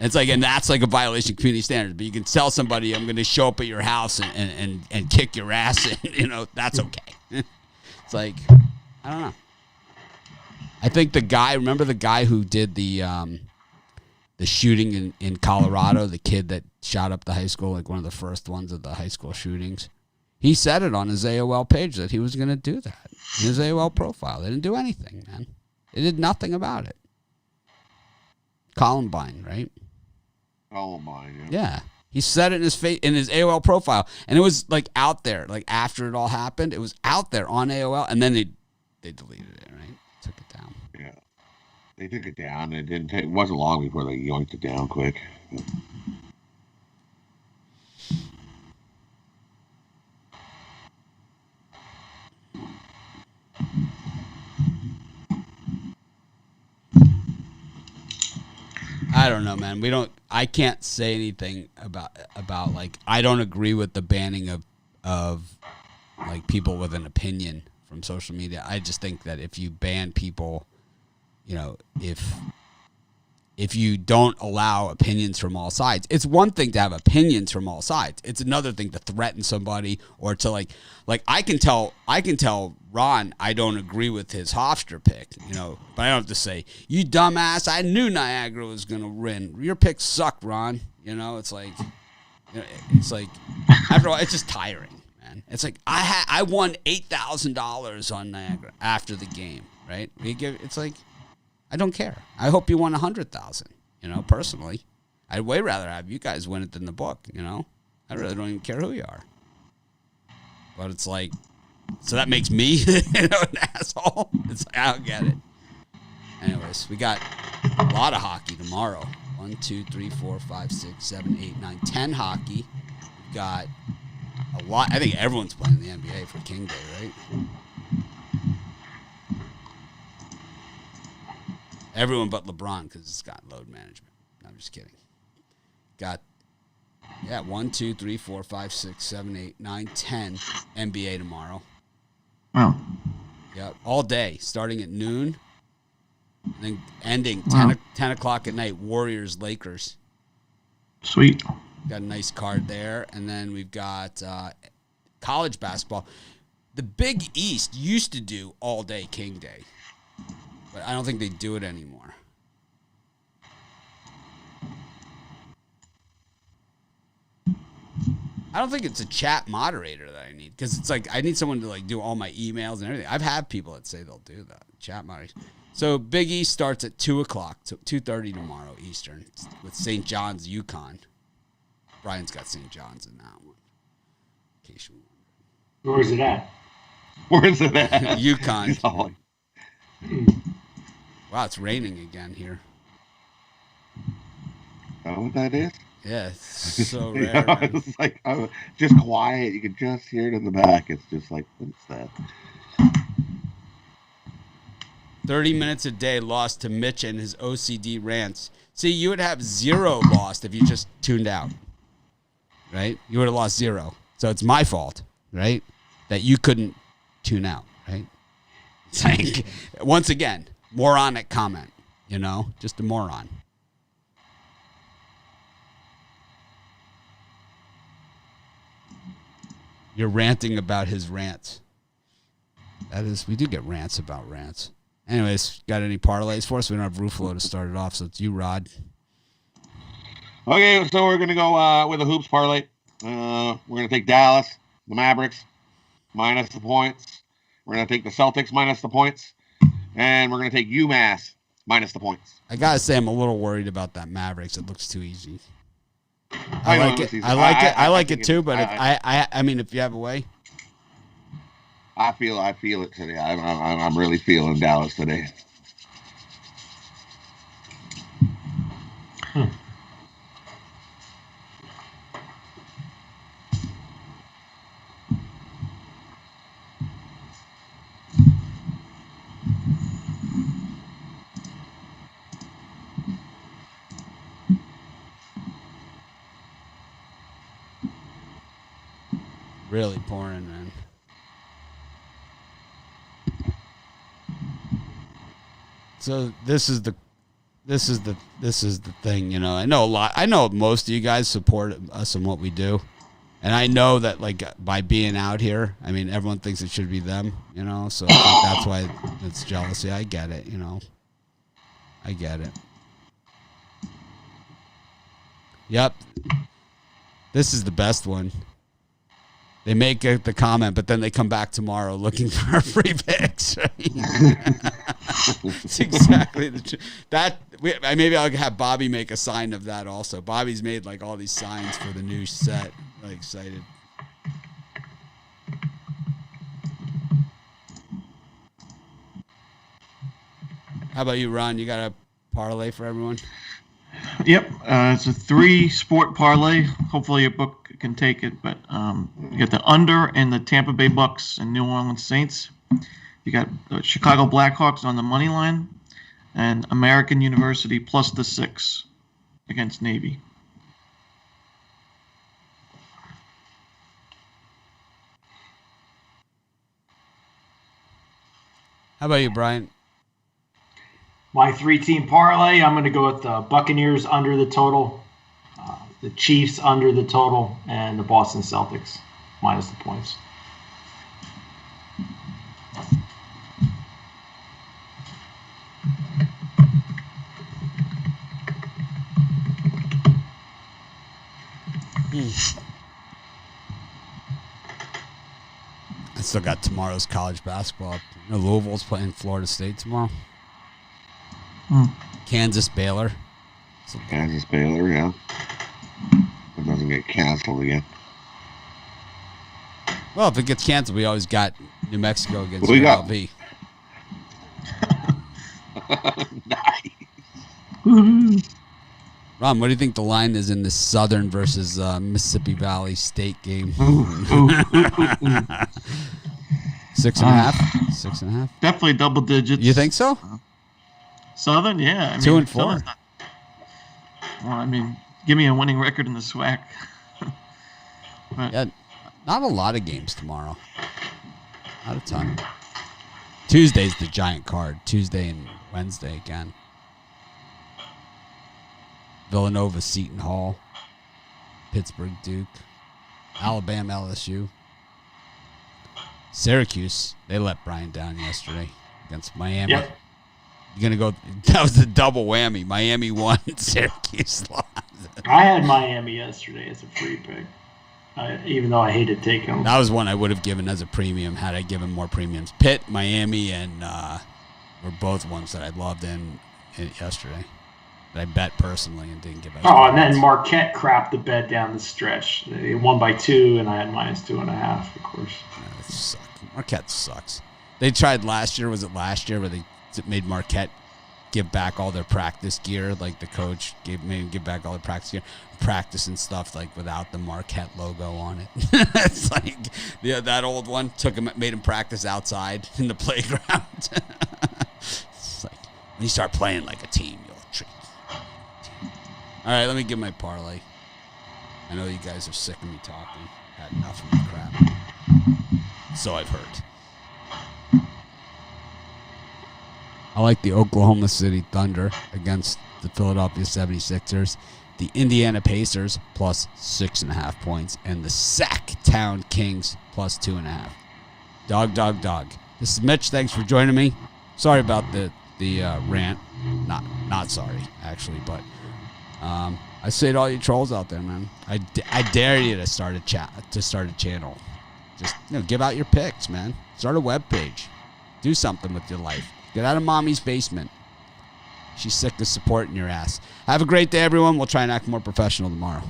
It's like, and that's like a violation of community standards. But you can tell somebody, I'm going to show up at your house and kick your ass, and you know, that's okay. It's like, I don't know. I think remember the guy who did the shooting in Colorado, the kid that shot up the high school, like one of the first ones of the high school shootings. He said it on his AOL page that he was going to do that. In his AOL profile. They didn't do anything, man. They did nothing about it. Columbine, right? Columbine, yeah. Yeah. He said it in his AOL profile. And it was like out there. Like after it all happened, it was out there on AOL. And then they deleted it, right? Took it down. Yeah. They took it down. It wasn't long before they yoinked it down quick. I don't know, man. I can't say anything about like I don't agree with the banning of like people with an opinion from social media. I just think that if you ban people, you know, if if you don't allow opinions from all sides. It's one thing to have opinions from all sides. It's another thing to threaten somebody or to like I can tell Ron I don't agree with his Hofstra pick, but I don't have to say, you dumbass, I knew Niagara was going to win. Your picks suck, Ron. It's like, after all, it's just tiring, man. It's like I won $8,000 on Niagara after the game, right? It's like, I don't care. I hope you won 100,000. Personally, I'd way rather have you guys win it than the book. I really don't even care who you are. But it's like, so that makes me an asshole. It's like, I don't get it. Anyways, we got a lot of hockey tomorrow. 1, 2, 3, 4, 5, 6, 7, 8, 9, 10 hockey. We've got a lot. I think everyone's playing the NBA for King Day, right? Everyone but LeBron because it's got load management. No, I'm just kidding. Got, 1, 2, 3, 4, 5, 6, 7, 8, 9, 10 NBA tomorrow. Wow. Yep, all day, starting at noon, and then ending 10 o'clock at night, Warriors, Lakers. Sweet. Got a nice card there. And then we've got college basketball. The Big East used to do all day King Day, but I don't think they do it anymore. I don't think it's a chat moderator that I need, because it's like I need someone to like do all my emails and everything. I've had people that say they'll do that, chat moderators. So Big East starts at 2 o'clock, so 2:30 tomorrow Eastern, with St. John's, UConn. Brian's got St. John's in that one. In case you wonder. Where is it at? Where is it at? UConn. Oh. Wow, it's raining again here. Know what that is? Yeah, it's so rare. It's like just quiet. You can just hear it in the back. It's just like, what's that? 30 minutes a day lost to Mitch and his OCD rants. See, you would have 0 lost if you just tuned out, right? You would have lost 0. So it's my fault, right, that you couldn't tune out, right? It's like, once again, moronic comment, just a moron. You're ranting about his rants. That is, we do get rants about rants. Anyways, got any parlays for us? We don't have Ruffalo to start it off, so it's you, Rod. Okay, so we're going to go with a hoops parlay. We're going to take Dallas, the Mavericks, minus the points. We're going to take the Celtics minus the points. And we're going to take UMass minus the points. I got to say, I'm a little worried about that Mavericks. It looks too easy. I like it too, but I mean, if you have a way. I feel it today. I'm really feeling Dallas today. Really pouring, man. So this is the thing, I know a lot. I know most of you guys support us in what we do, and I know that like by being out here, I mean everyone thinks it should be them, So I think that's why it's jealousy. I get it, I get it. Yep, this is the best one. They make the comment, but then they come back tomorrow looking for free picks. Right? It's exactly the truth. Maybe I'll have Bobby make a sign of that also. Bobby's made like all these signs for the new set. Really excited. How about you, Ron? You got a parlay for everyone? Yep, it's a 3-sport parlay. Hopefully your book can take it, but you got the under in the Tampa Bay Bucks and New Orleans Saints. You got the Chicago Blackhawks on the money line, and American University plus the 6 against Navy. How about you, Brian? My 3-team parlay, I'm going to go with the Buccaneers under the total, the Chiefs under the total, and the Boston Celtics minus the points. I still got tomorrow's college basketball. You know, Louisville's playing Florida State tomorrow. Kansas Baylor. Kansas Baylor, yeah. It doesn't get canceled again. Well, if it gets canceled, we always got New Mexico against We got- UNLV. Nice. Ron, what do you think the line is in this Southern versus Mississippi Valley State game? 6.5? 6.5? Definitely double digits. You think so? Southern, yeah. I mean, 2 and 4. Southern's not- well, I mean, give me a winning record in the SWAC. But Yeah, not a lot of games tomorrow. Not a ton. Tuesday's the giant card. Tuesday and Wednesday again. Villanova, Seton Hall, Pittsburgh, Duke, Alabama, LSU, Syracuse. They let Brian down yesterday against Miami. Yep. You're gonna go. That was the double whammy. Miami won, Syracuse lost. I had Miami yesterday as a free pick, even though I hated taking them. That was one I would have given as a premium had I given more premiums. Pitt, Miami, and were both ones that I loved in yesterday. That I bet personally and didn't give out. Oh, and then Marquette crapped the bed down the stretch. They won by 2, and I had minus 2.5, of course. It sucked. Marquette sucks. They tried last year. Was it last year where they made Marquette give back all their practice gear? Like the coach made them give back all their practice gear, practice and stuff like without the Marquette logo on it. It's like that old one made him practice outside in the playground. It's like when you start playing like a team, you'll treat. All right, let me give my parlay. I know you guys are sick of me talking. Had enough of my crap. So I've heard. I like the Oklahoma City Thunder against the Philadelphia 76ers, the Indiana Pacers plus 6.5 points, and the Sacktown Kings plus 2.5. Dog. This is Mitch. Thanks for joining me. Sorry about the rant. Not sorry, actually, but I say to all you trolls out there, man, I dare you to start a channel. Just give out your picks, man. Start a web page. Do something with your life. Get out of mommy's basement. She's sick of supporting your ass. Have a great day, everyone. We'll try and act more professional tomorrow.